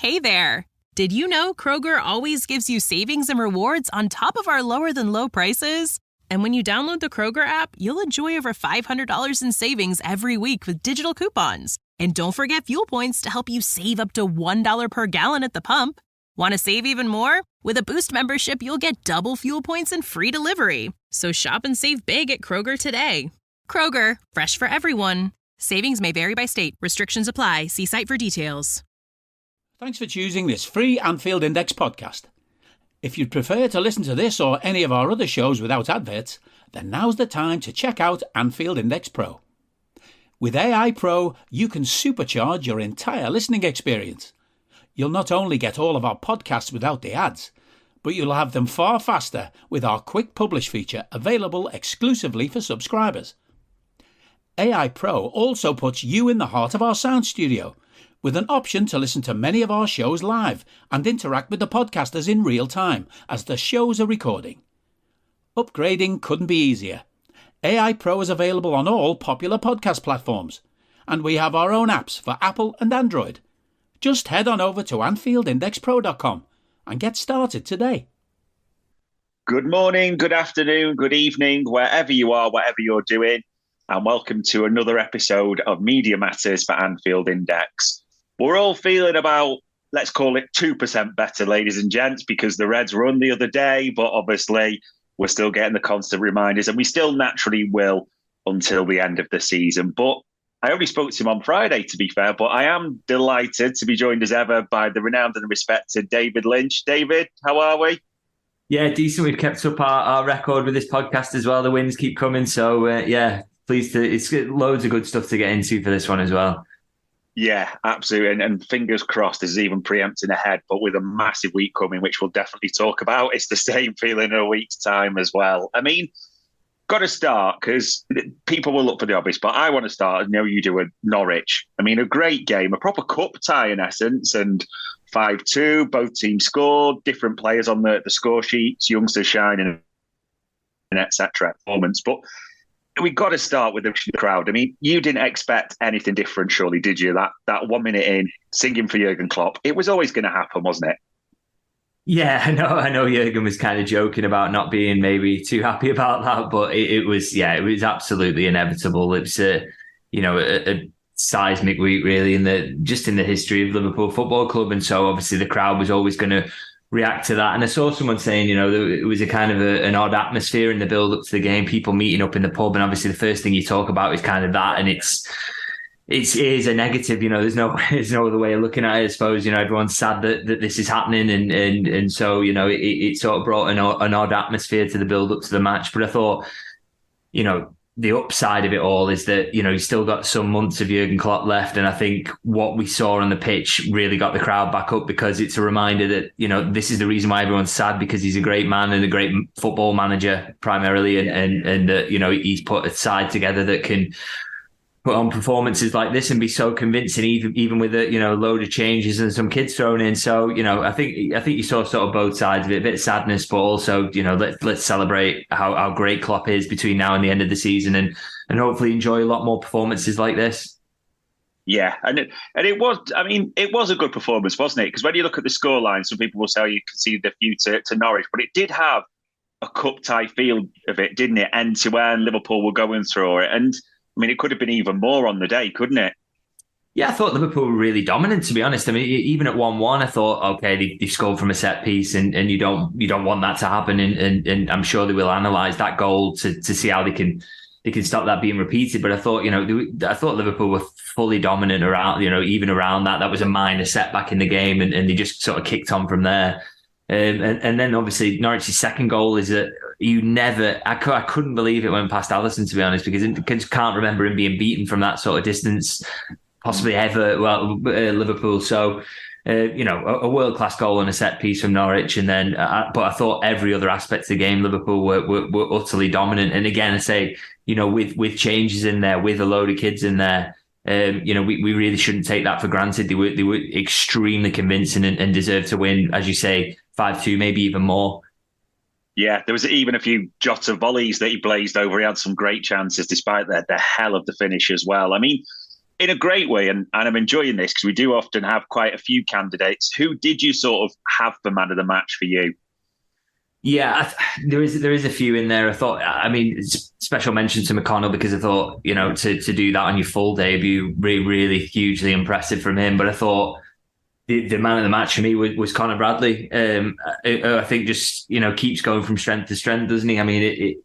Hey there! Did you know Kroger always gives you savings and rewards on top of our lower-than-low prices? And when you download the Kroger app, you'll enjoy over $500 in savings every week with digital coupons. And don't forget fuel points to help you save up to $1 per gallon at the pump. Want to save even more? With a Boost membership, you'll get double fuel points and free delivery. So shop and save big at Kroger today. Kroger, fresh for everyone. Savings may vary by state. Restrictions apply. See site for details. Thanks for choosing this free Anfield Index podcast. If you'd prefer to listen to this or any of our other shows without adverts, then now's the time to check out Anfield Index Pro. With AI Pro, you can supercharge your entire listening experience. You'll not only get all of our podcasts without the ads, but you'll have them far faster with our Quick Publish feature available exclusively for subscribers. AI Pro also puts you in the heart of our sound studio, with an option to listen to many of our shows live and interact with the podcasters in real time as the shows are recording. Upgrading couldn't be easier. AI Pro is available on all popular podcast platforms, and we have our own apps for Apple and Android. Just head on over to AnfieldIndexPro.com and get started today. Good morning, good afternoon, good evening, wherever you are, whatever you're doing, and welcome to another episode of Media Matters for Anfield Index. We're all feeling about, let's call it 2% better, ladies and gents, because the Reds won the other day, but obviously we're still getting the constant reminders, and we still naturally will until the end of the season. But I only spoke to him on Friday, to be fair, but I am delighted to be joined as ever by the renowned and respected David Lynch. David, how are we? Yeah, decent. We've kept up our record with this podcast as well. The wins keep coming. So, pleased to. It's loads of good stuff to get into for this one as well. Yeah, absolutely. And fingers crossed, this is even preempting ahead, but with a massive week coming, which we'll definitely talk about. It's the same feeling in a week's time as well. I mean, got to start because people will look for the obvious, but I want to start, I know you do, with Norwich. I mean, a great game, a proper cup tie in essence, and 5-2, both teams scored, different players on the score sheets, youngsters shining, and etc. performance. But we've got to start with the crowd. I mean, you didn't expect anything different, surely, did you? That 1 minute in, singing for Jurgen Klopp. It was always going to happen, wasn't it? Yeah, I know Jurgen was kind of joking about not being maybe too happy about that, but it was absolutely inevitable. It's a seismic week really in the history of Liverpool Football Club, and so obviously the crowd was always going to react to that. And I saw someone saying, it was a kind of an odd atmosphere in the build up to the game, people meeting up in the pub, and obviously the first thing you talk about is kind of that, and it is a negative. There's no other way of looking at it. I suppose everyone's sad that this is happening, and so it sort of brought an odd atmosphere to the build up to the match. But I thought, the upside of it all is that you've still got some months of Jurgen Klopp left, and I think what we saw on the pitch really got the crowd back up, because it's a reminder that this is the reason why everyone's sad, because he's a great man and a great football manager primarily, and that he's put a side together that can put on performances like this and be so convincing, even with a load of changes and some kids thrown in. So I think you saw sort of both sides of it, a bit of sadness, but also let's celebrate how great Klopp is between now and the end of the season, and hopefully enjoy a lot more performances like this. Yeah, and it was. I mean, it was a good performance, wasn't it? Because when you look at the scoreline, some people will say you conceded a few to Norwich, but it did have a cup tie feel of it, didn't it? End to end, Liverpool were going through it, and I mean, it could have been even more on the day, couldn't it? Yeah, I thought Liverpool were really dominant, to be honest. I mean, even at 1-1, I thought, okay, they scored from a set piece, and you don't want that to happen. And I'm sure they will analyse that goal to see how they can stop that being repeated. But I thought, Liverpool were fully dominant around, even around that. That was a minor setback in the game, and they just sort of kicked on from there. And then obviously Norwich's second goal is that I couldn't believe it went past Alisson, to be honest, because I just can't remember him being beaten from that sort of distance, possibly ever. Liverpool. So, a world-class goal and a set piece from Norwich. And then, but I thought every other aspect of the game, Liverpool were utterly dominant. And again, I say, with changes in there, with a load of kids in there, we really shouldn't take that for granted. They were extremely convincing and deserved to win, as you say, 5-2, maybe even more. Yeah, there was even a few Jota volleys that he blazed over. He had some great chances despite the hell of the finish as well. I mean, In a great way, and I'm enjoying this because we do often have quite a few candidates. Who did you sort of have for man of the match for you? Yeah, there is a few in there. I thought, I mean, special mention to McConnell because I thought, to do that on your full debut, really, really hugely impressive from him. But I thought the man of the match for me was Conor Bradley. I think just keeps going from strength to strength, doesn't he? I mean,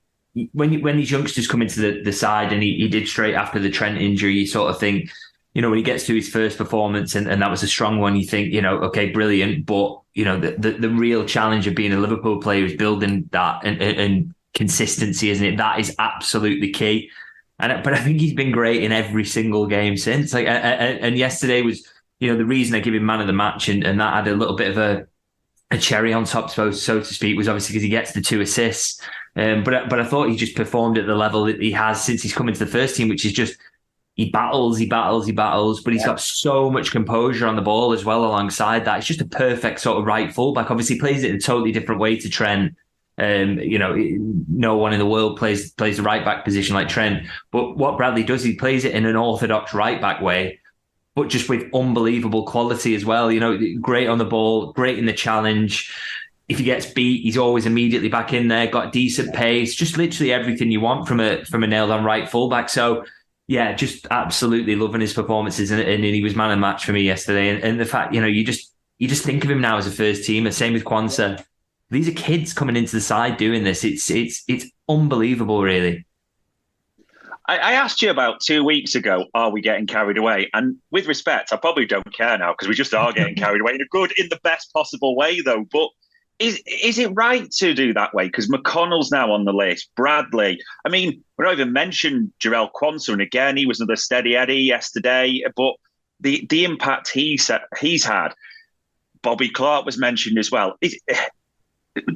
when these youngsters come into the side, and he did straight after the Trent injury, you sort of think, when he gets to his first performance, and that was a strong one, you think, okay, brilliant. But, the real challenge of being a Liverpool player is building that and consistency, isn't it? That is absolutely key. But I think he's been great in every single game since. And yesterday was, the reason I give him man of the match, and that had a little bit of a cherry on top, so to speak, was obviously because he gets the 2 assists. But I thought he just performed at the level that he has since he's come into the first team, which is just, he battles, but he's got so much composure on the ball as well alongside that. It's just a perfect sort of right fullback. Obviously, he plays it in a totally different way to Trent. No one in the world plays the right back position like Trent. But what Bradley does, he plays it in an orthodox right back way, but just with unbelievable quality as well. Great on the ball, great in the challenge. If he gets beat, he's always immediately back in there. Got decent pace, just literally everything you want from a nailed on right fullback. So, yeah, just absolutely loving his performances, and he was man of the match for me yesterday. And the fact, you just think of him now as a first teamer. Same with Kwanzaa. These are kids coming into the side doing this. It's unbelievable, really. I asked you about 2 weeks ago, are we getting carried away? And with respect, I probably don't care now because we just are getting carried away in the best possible way, though. But is it right to do that way? Because McConnell's now on the list. Bradley. I mean, we don't even mention Jarell Quansah, and again, he was another steady Eddie yesterday. But the impact he's had. Bobby Clark was mentioned as well.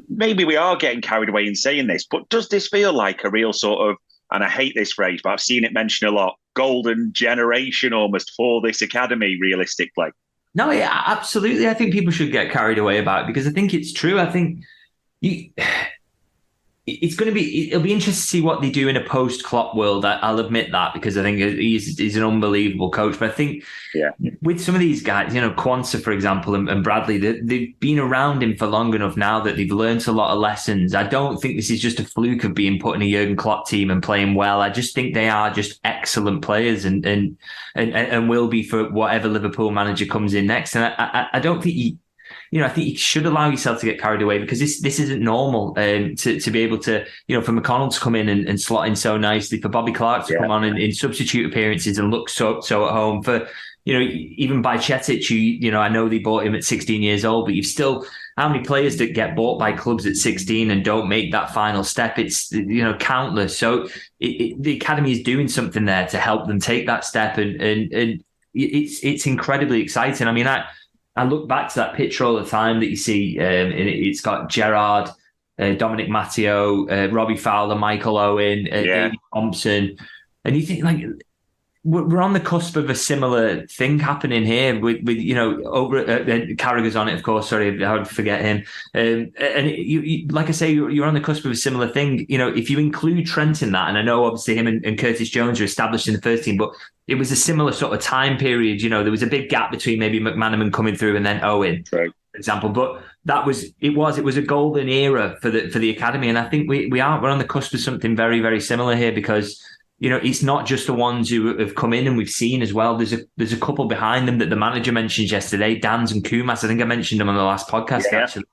Maybe we are getting carried away in saying this, but does this feel like a real sort of, and I hate this phrase, but I've seen it mentioned a lot, golden generation almost for this academy, realistically? No, yeah, absolutely. I think people should get carried away about it because I think it's true. I think it'll be interesting to see what they do in a post-Klopp world. I'll admit that because I think he's an unbelievable coach. But I think with some of these guys, Quansah, for example, and Bradley, they've been around him for long enough now that they've learned a lot of lessons. I don't think this is just a fluke of being put in a Jurgen Klopp team and playing well. I just think they are just excellent players and will be for whatever Liverpool manager comes in next. And I don't think I think you should allow yourself to get carried away because this isn't normal. To be able to, for McConnell to come in and slot in so nicely, for Bobby Clark to come on in substitute appearances and look so at home, for even by Bajcetic, I know they bought him at 16 years old, but you've still, how many players that get bought by clubs at 16 and don't make that final step? It's countless. So the academy is doing something there to help them take that step, and it's incredibly exciting. I mean, I look back to that picture all the time that you see, and it's got Gerrard, Dominic Matteo, Robbie Fowler, Michael Owen, Davey Thompson, and you think we're on the cusp of a similar thing happening here with over Carragher's on it, of course. Sorry, I would forget him. And you, like I say, you're on the cusp of a similar thing. If you include Trent in that, and I know obviously him and Curtis Jones are established in the first team, but it was a similar sort of time period. There was a big gap between maybe McManaman coming through and then Owen, for example. But it was a golden era for the academy, and I think we're on the cusp of something very, very similar here because. It's not just the ones who have come in and we've seen as well. There's a couple behind them that the manager mentioned yesterday, Dans and Kumas. I think I mentioned them on the last podcast, actually.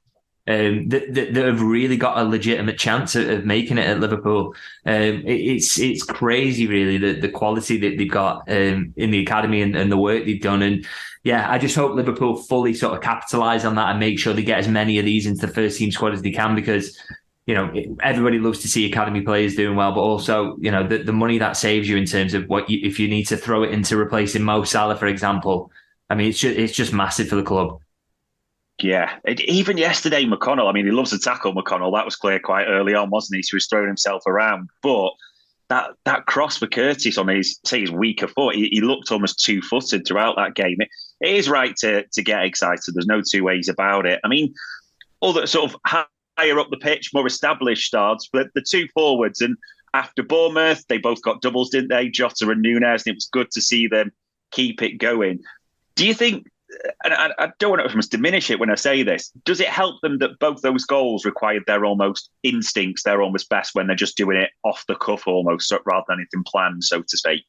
That have really got a legitimate chance of making it at Liverpool. It's crazy, really, the quality that they've got in the academy and the work they've done. And I just hope Liverpool fully sort of capitalise on that and make sure they get as many of these into the first team squad as they can because. Everybody loves to see academy players doing well, but also, the money that saves you in terms of if you need to throw it into replacing Mo Salah, for example. I mean, it's just massive for the club. Yeah, even yesterday, McConnell. I mean, he loves to tackle McConnell. That was clear quite early on, wasn't he? So he was throwing himself around. But that cross for Curtis on his weaker foot, he looked almost 2-footed throughout that game. It is right to get excited. There's no two ways about it. I mean, all that sort of higher up the pitch, more established starts, but the two forwards, and after Bournemouth, they both got doubles, didn't they? Jota and Nunes, and it was good to see them keep it going. Do you think, and I don't want to diminish it when I say this, does it help them that both those goals required their almost instincts, their almost best, when they're just doing it off the cuff almost, rather than anything planned, so to speak?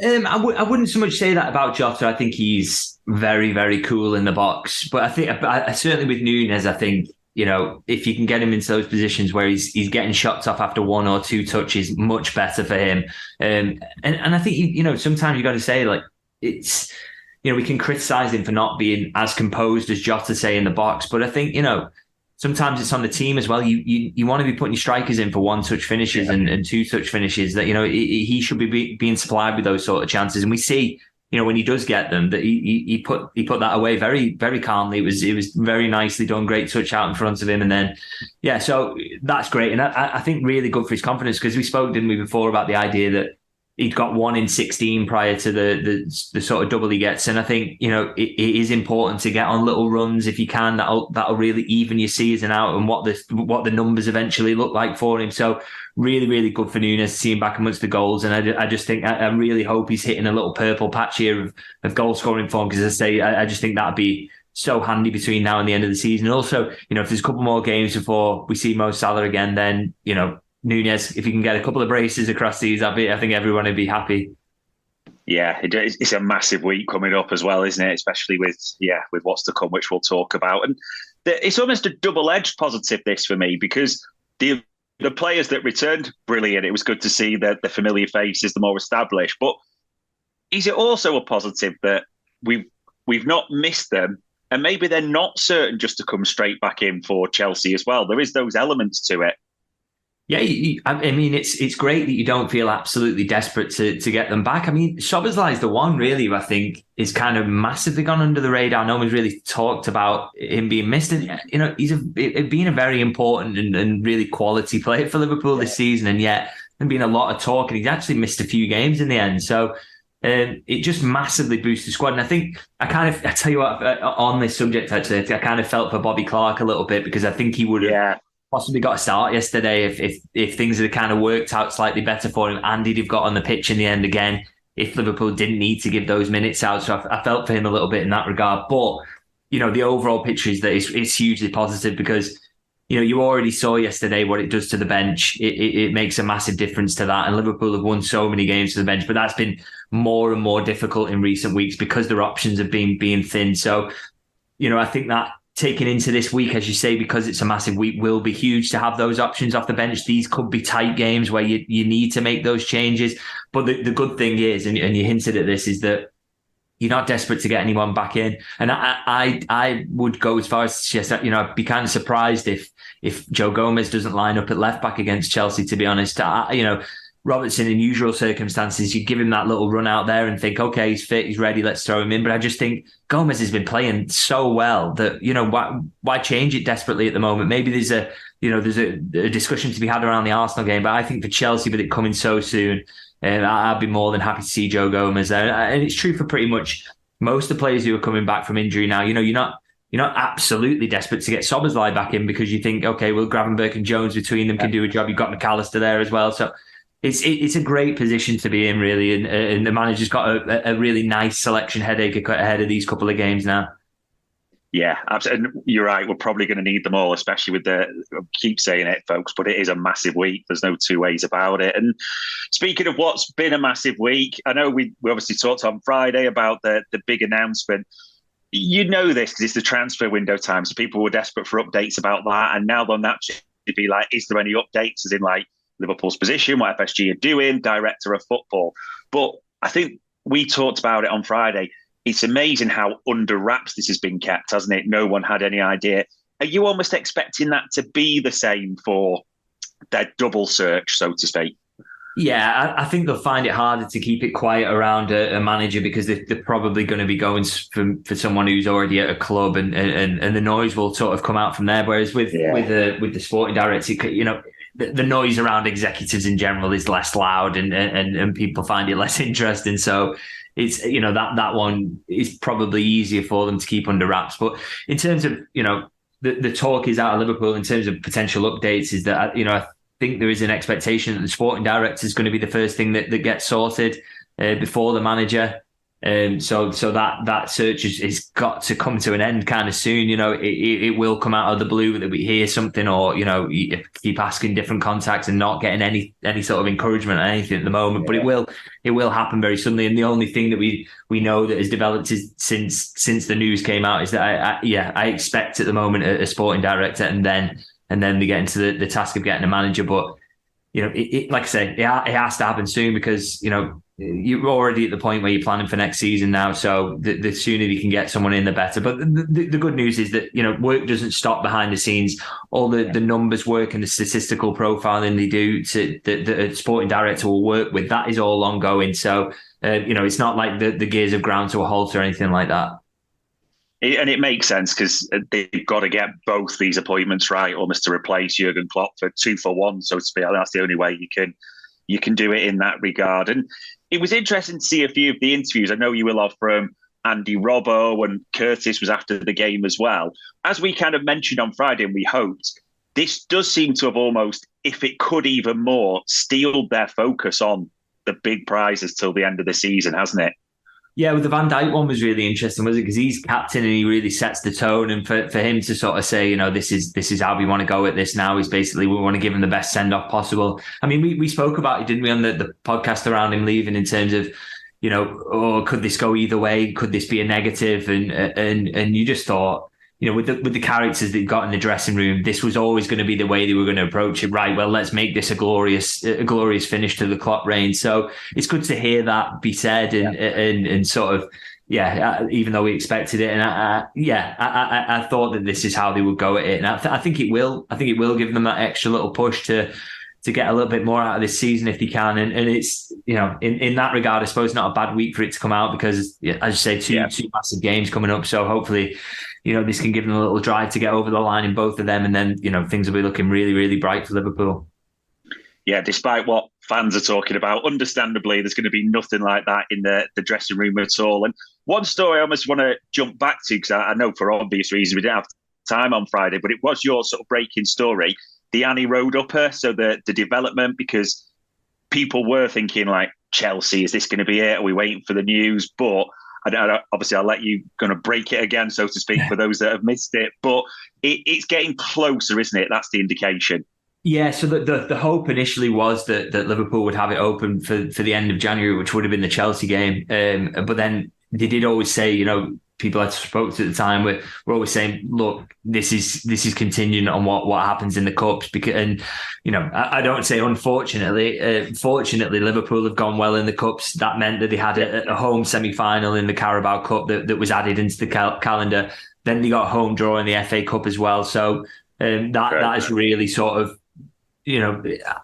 I wouldn't so much say that about Jota. I think he's very, very cool in the box. But I think, certainly with Núñez, I think, if you can get him into those positions where he's getting shots off after 1 or 2 touches, much better for him. And I think, sometimes you got to say, like, it's, we can criticize him for not being as composed as Jota, say, in the box. But I think, sometimes it's on the team as well. You want to be putting your strikers in for 1-touch finishes and 2-touch finishes. That he should be being supplied with those sort of chances. And we see, when he does get them, that he put that away very, very calmly. It was very nicely done. Great touch out in front of him, and then so that's great. And I think really good for his confidence, because we spoke, didn't we, before about the idea that he'd got 1 in 16 prior to the sort of double he gets. And I think, it is important to get on little runs if you can. That'll really even your season out and what the numbers eventually look like for him. So really, really good for Núñez to see him back amongst the goals. And I just think, I really hope he's hitting a little purple patch here of goal scoring form, because as I say, I just think that'd be so handy between now and the end of the season. And also, if there's a couple more games before we see Mo Salah again, then, Núñez, if you can get a couple of braces across these, I think everyone would be happy. Yeah, it's a massive week coming up as well, isn't it? Especially with what's to come, which we'll talk about. And it's almost a double-edged positive, this, for me, because the players that returned, brilliant. It was good to see the familiar faces, the more established. But is it also a positive that we've not missed them, and maybe they're not certain just to come straight back in for Chelsea as well? There is those elements to it. Yeah, I mean, it's great that you don't feel absolutely desperate to get them back. I mean, Szoboszlai's the one really who I think is kind of massively gone under the radar. No one's really talked about him being missed. And, he's been a very important and really quality player for Liverpool this season. And yet there's been a lot of talk, and he's actually missed a few games in the end. So it just massively boosts the squad. And I think I tell you what, on this subject, actually, I kind of felt for Bobby Clark a little bit, because I think he would have possibly got a start yesterday if things had kind of worked out slightly better for him, and he'd have got on the pitch in the end again if Liverpool didn't need to give those minutes out. So I felt for him a little bit in that regard. But, the overall picture is that it's hugely positive, because, you already saw yesterday what it does to the bench. It makes a massive difference to that. And Liverpool have won so many games to the bench, but that's been more and more difficult in recent weeks because their options have been being thin. So, I think that taken into this week, as you say, because it's a massive week, will be huge to have those options off the bench. These could be tight games where you need to make those changes. But the good thing is, and you hinted at this, is that you're not desperate to get anyone back in. And I would go as far as to suggest that, I'd be kind of surprised if Joe Gomez doesn't line up at left back against Chelsea, to be honest. Robertson, in usual circumstances, you give him that little run out there and think, okay, he's fit, he's ready, let's throw him in. But I just think Gomez has been playing so well that, why change it desperately at the moment? Maybe there's a discussion to be had around the Arsenal game, but I think for Chelsea, with it coming so soon, I'd be more than happy to see Joe Gomez there. And it's true for pretty much most of the players who are coming back from injury now. You're not absolutely desperate to get Szoboszlai back in, because you think, okay, well, Gravenberch and Jones between them can do a job. You've got McAllister there as well. So it's a great position to be in, really. And the manager's got a really nice selection headache ahead of these couple of games now. Yeah, absolutely. And you're right. We're probably going to need them all, especially with I keep saying it, folks, but it is a massive week. There's no two ways about it. And speaking of what's been a massive week, I know we obviously talked on Friday about the big announcement. You know this because it's the transfer window time. So people were desperate for updates about that. And now they'll naturally be like, is there any updates? As in, like, Liverpool's position, what FSG are doing, director of football. But I think we talked about it on Friday. It's amazing how under wraps this has been kept, hasn't it? No one had any idea. Are you almost expecting that to be the same for their double search, so to speak? Yeah, I think they'll find it harder to keep it quiet around a manager, because they're probably going to be going for someone who's already at a club, and the noise will sort of come out from there. Whereas with the sporting director, the noise around executives in general is less loud, and people find it less interesting. So it's, that one is probably easier for them to keep under wraps. But in terms of, the talk is out of Liverpool in terms of potential updates, is that, I think there is an expectation that the sporting director is going to be the first thing that gets sorted before the manager. So that search is got to come to an end kind of soon. It will come out of the blue that we hear something, or you keep asking different contacts and not getting any sort of encouragement or anything at the moment. But it will happen very suddenly. And the only thing that we know that has developed since the news came out is that I expect at the moment a sporting director, and then they get into the task of getting a manager. But like I say, it has to happen soon, because you're already at the point where you're planning for next season now. So the sooner you can get someone in, the better. But the good news is that work doesn't stop behind the scenes. All the numbers work and the statistical profiling they do the sporting director will work with, that is all ongoing. So it's not like the gears have ground to a halt or anything like that. And it makes sense, because they've got to get both these appointments right, almost to replace Jurgen Klopp for 2 for 1, so to speak. That's the only way you can do it in that regard. And it was interesting to see a few of the interviews. I know you will have from Andy Robbo, and Curtis was after the game as well. As we kind of mentioned on Friday, and we hoped, this does seem to have almost, if it could even more, steeled their focus on the big prizes till the end of the season, hasn't it? Yeah, well, the Van Dijk one was really interesting, was it? Because he's captain and he really sets the tone. And for him to sort of say, this is how we want to go at this now, is basically we want to give him the best send-off possible. I mean, we spoke about it, didn't we, on the podcast around him leaving, in terms of, could this go either way? Could this be a negative? And you just thought, with the characters that you got in the dressing room, this was always going to be the way they were going to approach it. Right, well, let's make this a glorious finish to the Klopp reign. So it's good to hear that be said, and sort of, even though we expected it, and I thought that this is how they would go at it, and I think it will. I think it will give them that extra little push to get a little bit more out of this season if they can. And it's, in that regard, I suppose not a bad week for it to come out, because, as you say, two massive games coming up. So hopefully, this can give them a little drive to get over the line in both of them. And then, things will be looking really, really bright for Liverpool. Yeah, despite what fans are talking about, understandably, there's going to be nothing like that in the dressing room at all. And one story I almost want to jump back to, because I know for obvious reasons we didn't have time on Friday, but it was your sort of breaking story, the Annie Road upper, so the development, because people were thinking like, Chelsea, is this going to be it? Are we waiting for the news? But obviously I'll let you kind of break it again, so to speak, for those that have missed it. But it's getting closer, isn't it? That's the indication. Yeah, so the hope initially was that Liverpool would have it open for the end of January, which would have been the Chelsea game. But then they did always say, people I spoke to at the time were always saying, look, this is contingent on what happens in the cups, because, and I don't say unfortunately, fortunately Liverpool have gone well in the cups. That meant that they had a home semi-final in the Carabao Cup that was added into the calendar. Then they got a home draw in the FA Cup as well. So that has really sort of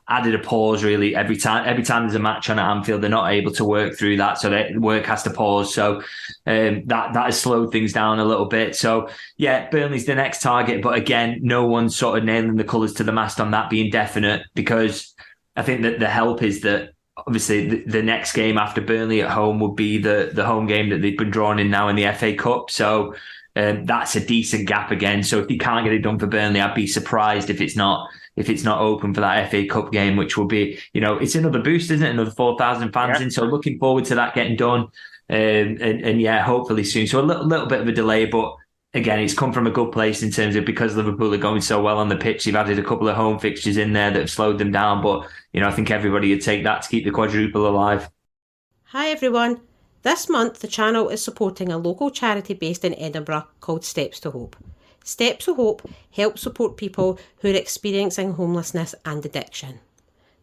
added a pause really. Every time there's a match on at Anfield, they're not able to work through that, so their work has to pause. So that has slowed things down a little bit. So yeah, Burnley's the next target, but again, no one's sort of nailing the colours to the mast on that being definite, because I think that the help is that obviously the next game after Burnley at home would be the home game that they've been drawn in now in the FA Cup. So that's a decent gap again. So if you can't get it done for Burnley, I'd be surprised if it's not open for that FA Cup game, which will be, it's another boost, isn't it? Another 4,000 fans in. So looking forward to that getting done. And hopefully soon. So a little bit of a delay, but again, it's come from a good place in terms of, because Liverpool are going so well on the pitch, they've added a couple of home fixtures in there that have slowed them down. But, I think everybody would take that to keep the quadruple alive. Hi everyone. This month, the channel is supporting a local charity based in Edinburgh called Steps to Hope. Steps to Hope helps support people who are experiencing homelessness and addiction.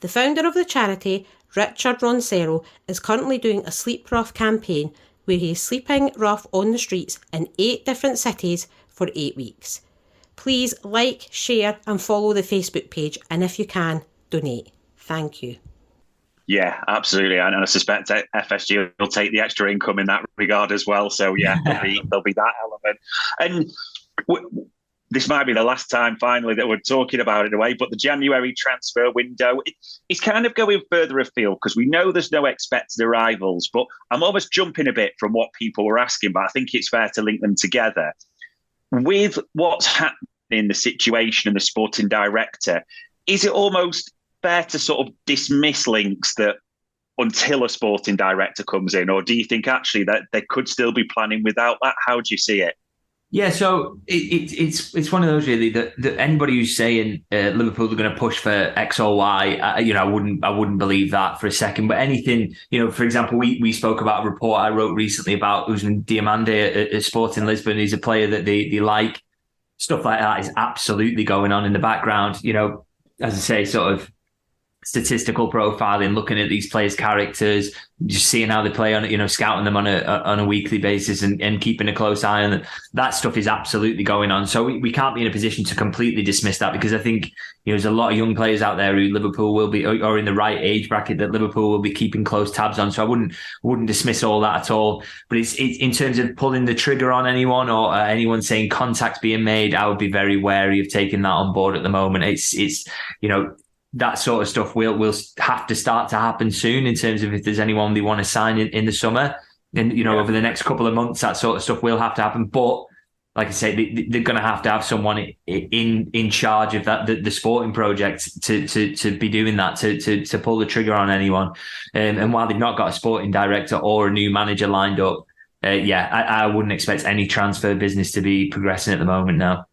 The founder of the charity, Richard Roncero, is currently doing a Sleep Rough campaign where he is sleeping rough on the streets in 8 different cities for 8 weeks. Please like, share and follow the Facebook page, and if you can, donate. Thank you. Yeah, absolutely. And I suspect FSG will take the extra income in that regard as well. So yeah, there'll be that element. And this might be the last time finally that we're talking about it in a way, but the January transfer window, it's kind of going further afield, because we know there's no expected arrivals, but I'm almost jumping a bit from what people were asking, but I think it's fair to link them together. With what's happening in the situation and the sporting director, is it almost fair to sort of dismiss links that until a sporting director comes in? Or do you think actually that they could still be planning without that? How do you see it? Yeah, so it's one of those really that anybody who's saying Liverpool are going to push for X or Y, I wouldn't believe that for a second. But anything, for example, we spoke about a report I wrote recently about Usman Diomande at Sporting Lisbon. He's a player that they like. Stuff like that is absolutely going on in the background. As I say, sort of statistical profiling, looking at these players' characters, just seeing how they play on, scouting them on a weekly basis and keeping a close eye on them. That stuff is absolutely going on. So we can't be in a position to completely dismiss that, because I think there's a lot of young players out there who Liverpool will be, or in the right age bracket that Liverpool will be keeping close tabs on. So I wouldn't dismiss all that at all. But it's in terms of pulling the trigger on anyone or anyone saying contacts being made, I would be very wary of taking that on board at the moment. It's that sort of stuff will have to start to happen soon in terms of if there's anyone they want to sign in the summer. And, over the next couple of months, that sort of stuff will have to happen. But like I say, they're going to have someone in charge of that, the sporting project to be doing that, to pull the trigger on anyone. And while they've not got a sporting director or a new manager lined up, I wouldn't expect any transfer business to be progressing at the moment now.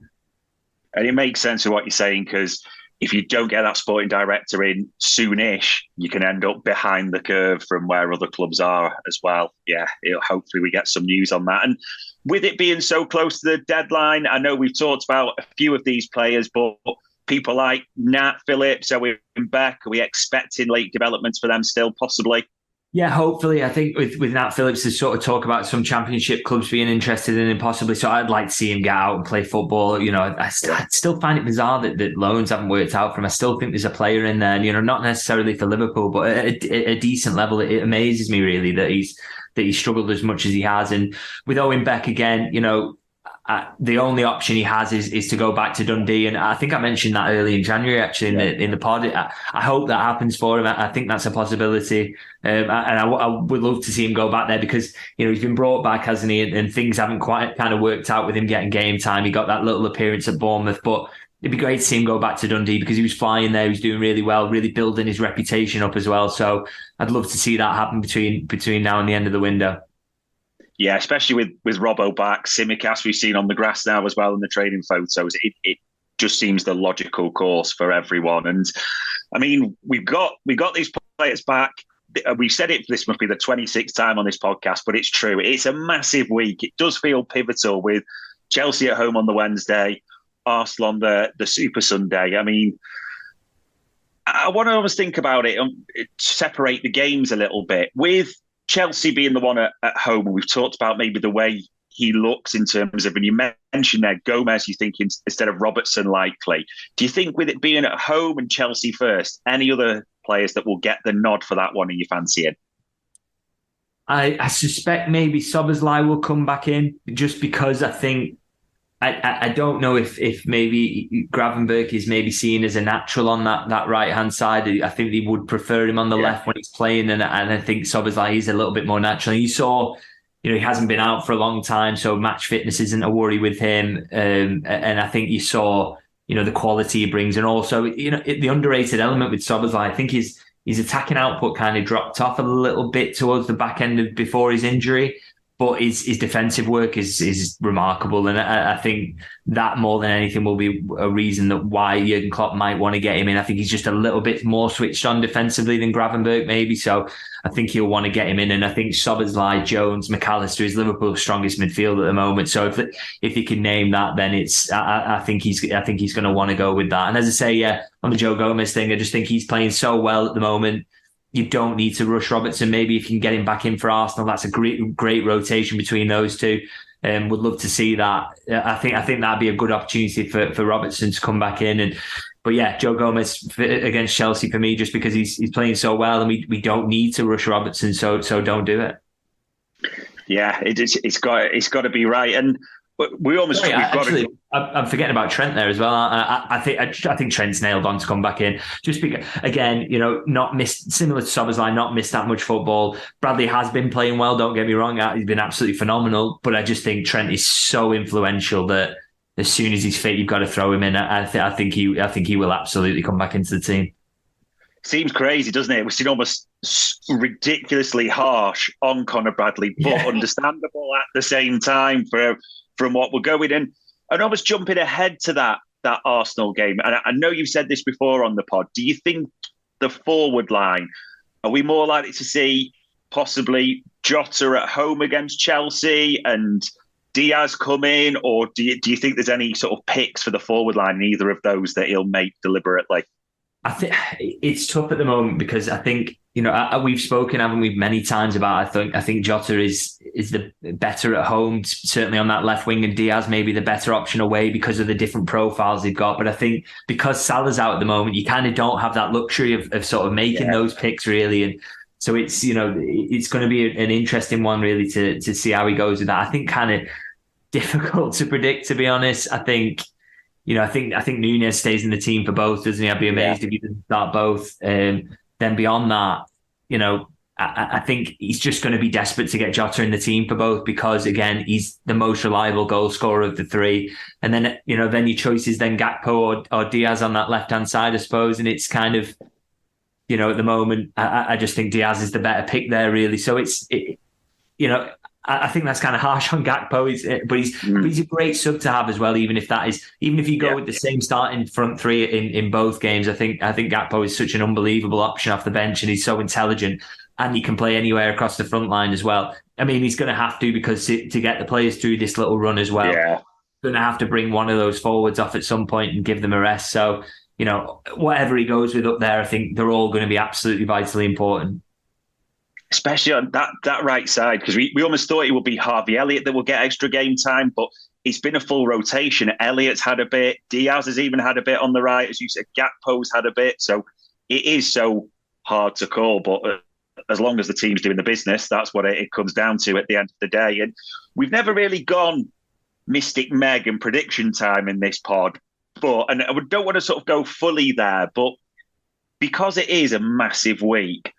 And it makes sense of what you're saying, because if you don't get that sporting director in soonish, you can end up behind the curve from where other clubs are as well. Yeah, hopefully we get some news on that. And with it being so close to the deadline, I know we've talked about a few of these players, but people like Nat Phillips, Owen Beck, are we expecting late developments for them still, possibly? Yeah, hopefully. I think with Nat Phillips, there's sort of talk about some championship clubs being interested in him possibly. So I'd like to see him get out and play football. I still find it bizarre that loans haven't worked out for him. I still think there's a player in there, not necessarily for Liverpool, but at a decent level. It amazes me really that he's struggled as much as he has. And with Owen Beck again, the only option he has is to go back to Dundee, and I think I mentioned that early in January actually in the pod. I hope that happens for him. I think that's a possibility, and I would love to see him go back there, because he's been brought back, hasn't he? And things haven't quite kind of worked out with him getting game time. He got that little appearance at Bournemouth, but it'd be great to see him go back to Dundee, because he was flying there. He was doing really well, really building his reputation up as well. So I'd love to see that happen between now and the end of the window. Yeah, especially with Robbo back, Tsimikas we've seen on the grass now as well in the training photos. It just seems the logical course for everyone. And I mean, we got these players back. We've said it, this must be the 26th time on this podcast, but it's true. It's a massive week. It does feel pivotal with Chelsea at home on the Wednesday, Arsenal on the Super Sunday. I mean, I want to almost think about it, separate the games a little bit. With Chelsea being the one at home, and we've talked about maybe the way he looks in terms of, and you mentioned there Gomez, you think instead of Robertson likely. Do you think with it being at home and Chelsea first, any other players that will get the nod for that one are you fancying? I suspect maybe Szoboszlai will come back in, just because I think I don't know if maybe Gravenberch is maybe seen as a natural on that right-hand side. I think they would prefer him on the left when he's playing, and I think Szoboszlai is a little bit more natural. You saw, he hasn't been out for a long time, so match fitness isn't a worry with him. And I think you saw, the quality he brings, and also, the underrated element with Szoboszlai, I think his attacking output kind of dropped off a little bit towards the back end of before his injury. But his defensive work is remarkable, and I think that more than anything will be a reason that why Jurgen Klopp might want to get him in. I think he's just a little bit more switched on defensively than Gravenberch maybe, so I think he'll want to get him in. And I think Szoboszlai, Jones, McAllister is Liverpool's strongest midfield at the moment. So if he can name that, then I think he's going to want to go with that. And as I say, on the Joe Gomez thing, I just think he's playing so well at the moment. You don't need to rush Robertson. Maybe if you can get him back in for Arsenal, that's a great rotation between those two. Would love to see that. I think that'd be a good opportunity for Robertson to come back in. But yeah, Joe Gomez against Chelsea for me, just because he's playing so well, and we don't need to rush Robertson. So don't do it. Yeah, it's got to be right. And we almost. I'm forgetting about Trent there as well. I think Trent's nailed on to come back in. Just because, again, not missed, similar to Szoboszlai, not missed that much football. Bradley has been playing well. Don't get me wrong; he's been absolutely phenomenal. But I just think Trent is so influential that as soon as he's fit, you've got to throw him in. I think he will absolutely come back into the team. Seems crazy, doesn't it? We've seen almost ridiculously harsh on Conor Bradley, but understandable at the same time from what we're going in. And I was jumping ahead to that Arsenal game, and I know you've said this before on the pod. Do you think the forward line, are we more likely to see possibly Jota at home against Chelsea and Diaz come in, or do you think there's any sort of picks for the forward line in either of those that he'll make deliberately? I think it's tough at the moment because I think, we've spoken, haven't we, many times about, I think Jota is the better at home, certainly on that left wing, and Diaz maybe the better option away because of the different profiles they've got. But I think because Salah's out at the moment, you kind of don't have that luxury of sort of making those picks really. And so it's, it's going to be an interesting one really to see how he goes with that. I think kind of difficult to predict, to be honest. I think Nunez stays in the team for both, doesn't he? I'd be amazed if he doesn't start both. Then beyond that, I think he's just going to be desperate to get Jota in the team for both because, again, he's the most reliable goal scorer of the three. And then, then your choice is then Gakpo or Diaz on that left-hand side, I suppose. And it's kind of, at the moment, I just think Diaz is the better pick there, really. So I think that's kind of harsh on Gakpo, but he's a great sub to have as well. Even if you go with the same starting front three in both games, I think Gakpo is such an unbelievable option off the bench, and he's so intelligent, and he can play anywhere across the front line as well. I mean, he's going to have to because to get the players through this little run as well, going to have to bring one of those forwards off at some point and give them a rest. So whatever he goes with up there, I think they're all going to be absolutely vitally important. Especially on that right side, because we almost thought it would be Harvey Elliott that will get extra game time, but it's been a full rotation. Elliott's had a bit, Diaz has even had a bit on the right, as you said, Gakpo's had a bit. So it is so hard to call, but as long as the team's doing the business, that's what it comes down to at the end of the day. And we've never really gone Mystic Meg and prediction time in this pod, and I don't want to sort of go fully there, but because it is a massive week,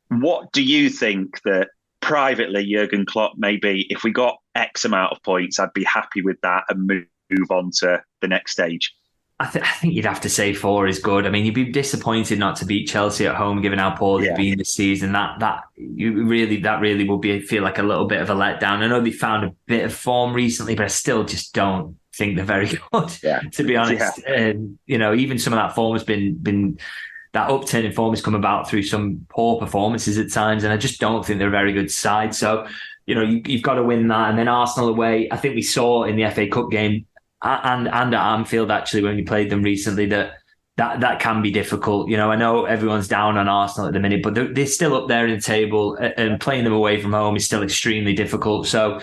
what do you think that privately Jurgen Klopp maybe, if we got X amount of points, I'd be happy with that and move on to the next stage? I think you'd have to say 4 is good. I mean, you'd be disappointed not to beat Chelsea at home, given how poor they've been this season. That really will feel like a little bit of a letdown. I know they found a bit of form recently, but I still just don't think they're very good, to be honest. Even some of that form has been that upturn in form has come about through some poor performances at times, and I just don't think they're a very good side. So, you've got to win that. And then Arsenal away, I think we saw in the FA Cup game and at Anfield, actually, when we played them recently, that can be difficult. I know everyone's down on Arsenal at the minute, but they're still up there in the table, and playing them away from home is still extremely difficult. So,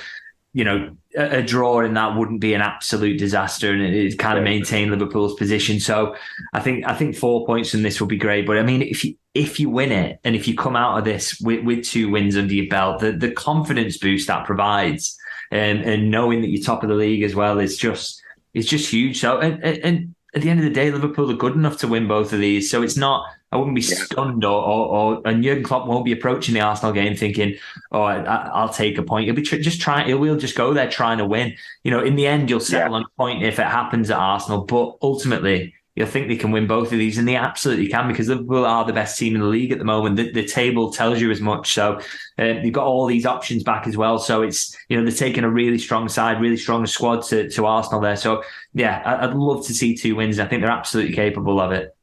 a draw in that wouldn't be an absolute disaster, and it kind of maintain Liverpool's position. So I think 4 points from this will be great. But I mean, if you win it, and if you come out of this with 2 wins under your belt, the confidence boost that provides, and knowing that you're top of the league as well is just huge. So and at the end of the day, Liverpool are good enough to win both of these. So it's not, I wouldn't be stunned and Jurgen Klopp won't be approaching the Arsenal game thinking, I'll take a point. He'll be he'll just go there trying to win. In the end, you'll settle on a point if it happens at Arsenal, but ultimately you'll think they can win both of these, and they absolutely can, because Liverpool are the best team in the league at the moment. The table tells you as much. So they've got all these options back as well. So it's, they're taking a really strong side, really strong squad to Arsenal there. So yeah, I'd love to see 2 wins. I think they're absolutely capable of it.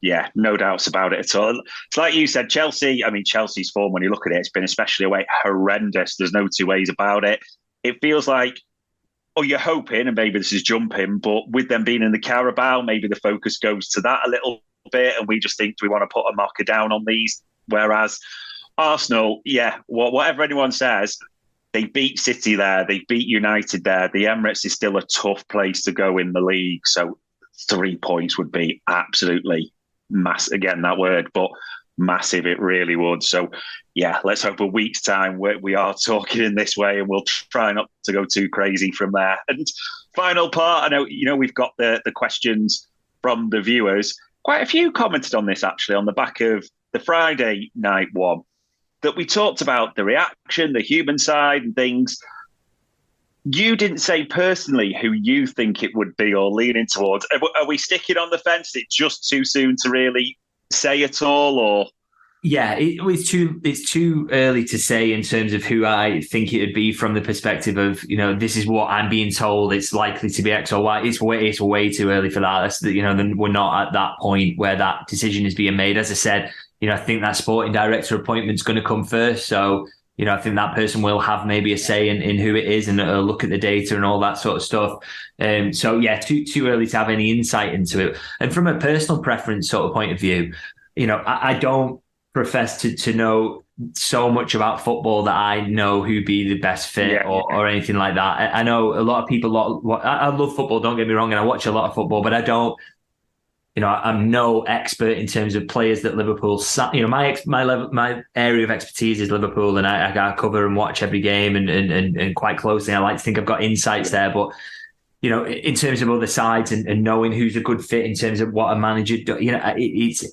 Yeah, no doubts about it at all. It's like you said, Chelsea's form, when you look at it, it's been, especially away, horrendous. There's no two ways about it. It feels like, you're hoping, and maybe this is jumping, but with them being in the Carabao, maybe the focus goes to that a little bit, and we just think, do we want to put a marker down on these? Whereas Arsenal, whatever anyone says, they beat City there, they beat United there. The Emirates is still a tough place to go in the league, so 3 points would be absolutely massive. Again, that word, but massive, it really would. So yeah, let's hope a week's time we are talking in this way, and we'll try not to go too crazy from there. And final part, I know we've got the questions from the viewers. Quite a few commented on this, actually, on the back of the Friday night one, that we talked about the reaction, the human side and things. You didn't say personally who you think it would be or leaning towards. Are we sticking on the fence? Is it just too soon to really say at all, or? Yeah, it's too early to say in terms of who I think it would be from the perspective of, this is what I'm being told. It's likely to be X or Y. It's way too early for that. We're not at that point where that decision is being made. As I said, I think that sporting director appointment's going to come first. So, I think that person will have maybe a say in who it is and look at the data and all that sort of stuff. So yeah, too early to have any insight into it. And from a personal preference sort of point of view, I don't profess to know so much about football that I know who'd be the best fit or anything like that. I know a lot of people. I love football. Don't get me wrong, and I watch a lot of football, but I don't. I'm no expert in terms of players that Liverpool. My area of expertise is Liverpool, and I cover and watch every game and quite closely. I like to think I've got insights there, but in terms of other sides and knowing who's a good fit in terms of what a manager it's.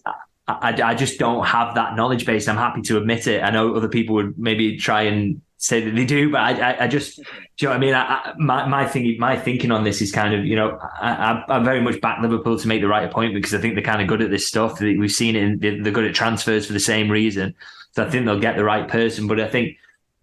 I just don't have that knowledge base. I'm happy to admit it. I know other people would maybe try and say that they do, but I just, do you know what I mean? My thinking on this is kind of, I very much back Liverpool to make the right appointment because I think they're kind of good at this stuff. We've seen it, they're good at transfers for the same reason. So I think they'll get the right person. But I think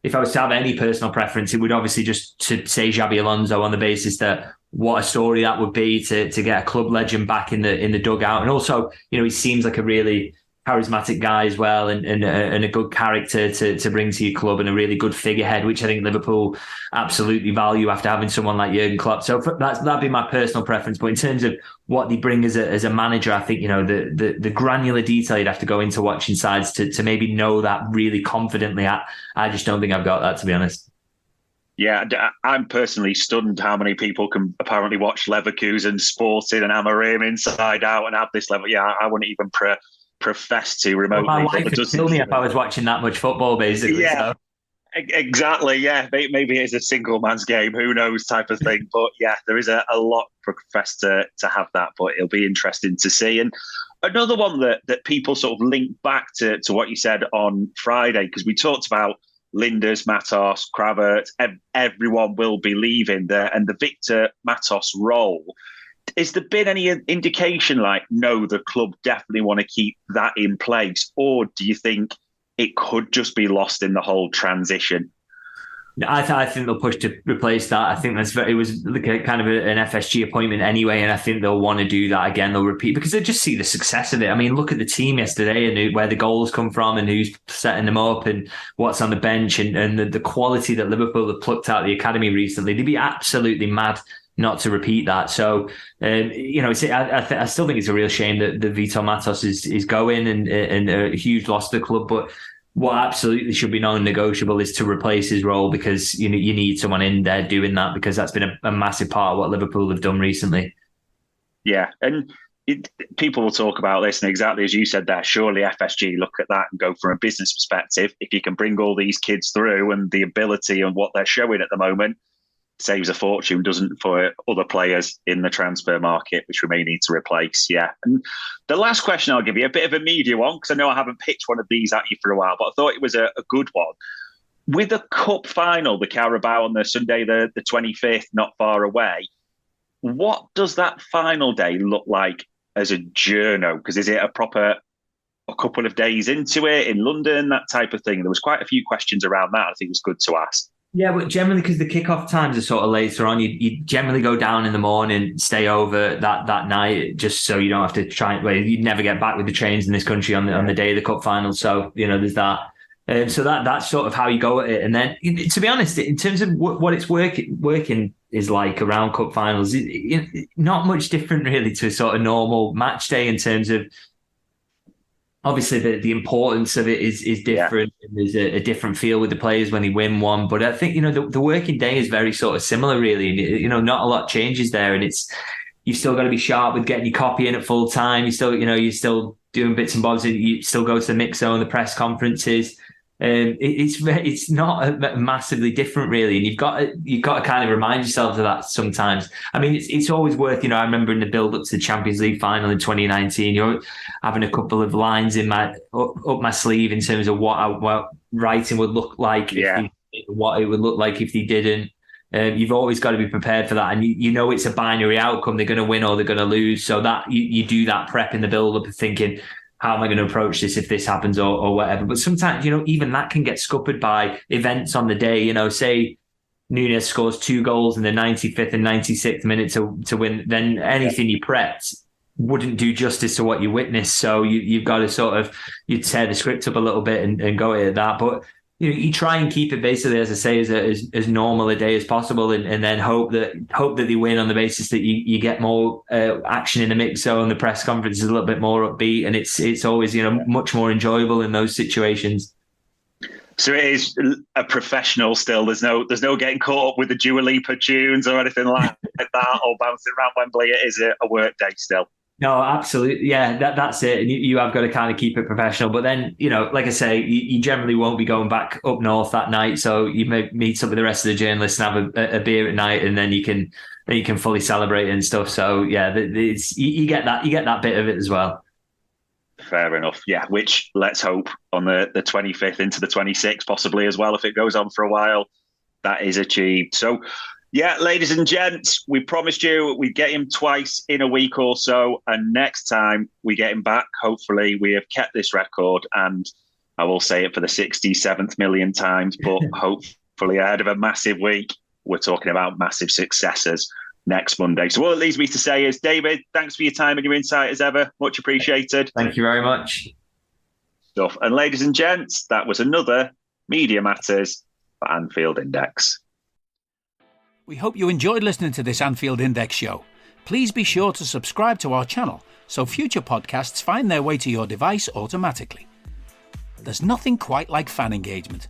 if I was to have any personal preference, it would obviously just to say Xabi Alonso on the basis that what a story that would be to get a club legend back in the dugout. And also, he seems like a really charismatic guy as well and a good character to bring to your club and a really good figurehead, which I think Liverpool absolutely value after having someone like Jurgen Klopp. So that'd be my personal preference. But in terms of what they bring as a manager, I think, the granular detail you'd have to go into watching sides to maybe know that really confidently. I just don't think I've got that, to be honest. Yeah, I'm personally stunned how many people can apparently watch Leverkusen, Sporting and Amorim inside out and have this level. Yeah, I wouldn't even profess to remotely. Well, my wife would kill me if I was watching that much football, basically. Yeah, so. Exactly. Yeah, maybe it's a single man's game. Who knows, type of thing. But yeah, there is a lot professed to have that. But it'll be interesting to see. And another one that people sort of link back to what you said on Friday, because we talked about Linders, Matos, Kravert, everyone will be leaving there, and the Victor Matos role. Has there been any indication like, no, the club definitely want to keep that in place? Or do you think it could just be lost in the whole transition? I think they'll push to replace that. I think it was kind of an FSG appointment anyway, and I think they'll want to do that again. They'll repeat because they just see the success of it. I mean, look at the team yesterday and where the goals come from and who's setting them up and what's on the bench and the quality that Liverpool have plucked out of the academy recently. They'd be absolutely mad not to repeat that. So, I still think it's a real shame that Vitor Matos is going and a huge loss to the club, but what absolutely should be non-negotiable is to replace his role because you need someone in there doing that because that's been a massive part of what Liverpool have done recently. Yeah, and people will talk about this, and exactly as you said there, surely FSG look at that and go from a business perspective, if you can bring all these kids through and the ability and what they're showing at the moment, saves a fortune, doesn't, for other players in the transfer market, which we may need to replace. Yeah. And the last question I'll give you, a bit of a media one, because I know I haven't pitched one of these at you for a while, but I thought it was a good one. With the cup final, the Carabao on the Sunday, the 25th, not far away, what does that final day look like as a journo? Because is it a couple of days into it in London, that type of thing? There was quite a few questions around that. I think it was good to ask. Yeah, but generally, because the kickoff times are sort of later on, you generally go down in the morning, stay over that night, just so you don't have to try. Well, you'd never get back with the trains in this country on the day of the cup final. So there's that. So that's sort of how you go at it. And then, to be honest, in terms of what it's working is like around cup finals, not much different really to a sort of normal match day in terms of. Obviously, the importance of it is different. Yeah. There's a different feel with the players when they win one. But I think, the working day is very sort of similar, really. Not a lot changes there. And you've still got to be sharp with getting your copy in at full time. You're still doing bits and bobs. You still go to the mix zone, the press conferences. It's not massively different, really, and you've got to kind of remind yourself of that sometimes. I mean, it's always worth. I remember in the build up to the Champions League final in 2019, having a couple of lines up my sleeve in terms of what writing would look like, what it would look like if they didn't. You've always got to be prepared for that, and it's a binary outcome. They're going to win or they're going to lose, so that you do that prep in the build up of thinking, how am I going to approach this if this happens or whatever. But sometimes, even that can get scuppered by events on the day. Say Núñez scores 2 goals in the 95th and 96th minute to win, then anything you prepped wouldn't do justice to what you witnessed. So you've got to you tear the script up a little bit and go at that. But you try and keep it basically, as I say, as normal a day as possible, and then hope that they win on the basis that you get more action in the mix zone. The press conference is a little bit more upbeat, and it's always much more enjoyable in those situations. So it is a professional still. There's no getting caught up with the Dua Lipa tunes or anything like that, or bouncing around Wembley. It is a work day still. No, absolutely. Yeah, that's it. And you have got to kind of keep it professional. But then, like I say, you generally won't be going back up north that night. So you may meet up with the rest of the journalists and have a beer at night, and then you can fully celebrate and stuff. So yeah, you get that bit of it as well. Fair enough. Yeah, which let's hope on the 25th into the 26th possibly as well, if it goes on for a while, that is achieved. So yeah, ladies and gents, we promised you we'd get him twice in a week or so. And next time we get him back, hopefully we have kept this record. And I will say it for the 67th million times, but hopefully ahead of a massive week, we're talking about massive successes next Monday. So all it leaves me to say is, David, thanks for your time and your insight as ever. Much appreciated. Thank you very much. Stuff. And ladies and gents, that was another Media Matters for Anfield Index. We hope you enjoyed listening to this Anfield Index show. Please be sure to subscribe to our channel so future podcasts find their way to your device automatically. There's nothing quite like fan engagement,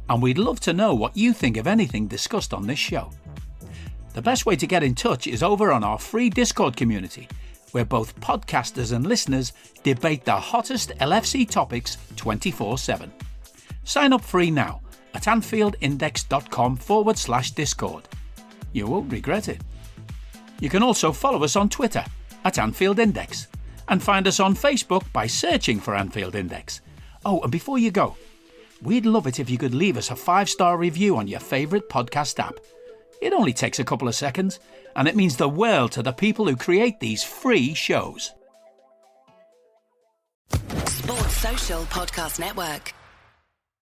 and we'd love to know what you think of anything discussed on this show. The best way to get in touch is over on our free Discord community, where both podcasters and listeners debate the hottest LFC topics 24/7. Sign up free now at anfieldindex.com/Discord. You won't regret it. You can also follow us on Twitter at Anfield Index and find us on Facebook by searching for Anfield Index. Oh, and before you go, we'd love it if you could leave us a 5-star review on your favourite podcast app. It only takes a couple of seconds, and it means the world to the people who create these free shows. Sports Social Podcast Network.